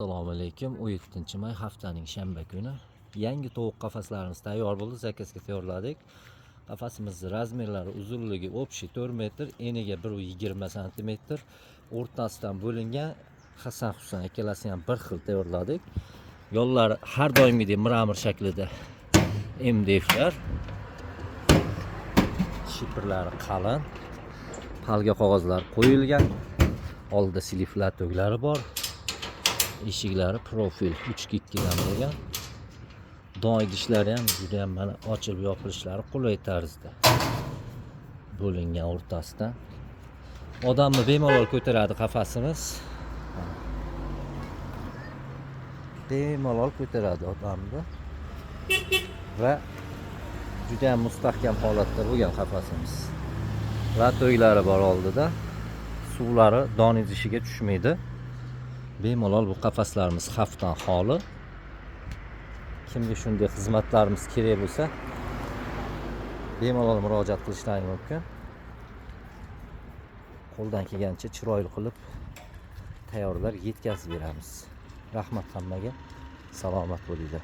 Assalomu alaykum. 17-may haftaning shanba kuni yangi tovuq qafaslarimiz tayyor bo'ldi. Zakazga tayyorladik. Qafasimiz razmerlari uzunligi общий 4 metr, eniga 120 cm, o'rtasidan bo'lingan. Hasan Husan ikkalasini ham bir xil tayyorladik. Yo'llari har doimgidek miramir shaklida MDFlar. Shiprlari qalin. Palga qog'ozlar qo'yilgan. Oldida siliflar to'glari bor. Eshiklari profil 3x2 dan bo'lgan. Don idishlari ham juda ham mana ochilib yopilishlari qulay tarzda bo'lingan o'rtasidan. Odamni bemalol ko'taradi qafasimiz. Bemalol ko'taradi odamni. Va juda ham mustahkam holatda bo'lgan qafasimiz. Latoylari bor oldida. Suvlari don idishiga tushmaydi. Bemalol bu qafaslarimiz xavfdan xoli. Kimga shunday xizmatlarimiz kerak bo'lsa, bemalol murojaat qilishlari mumkin. Qo'ldan kelgancha chiroyli qilib tayyorlar, yetkazib beramiz. Rahmat hammaga. Salomat bo'linglar.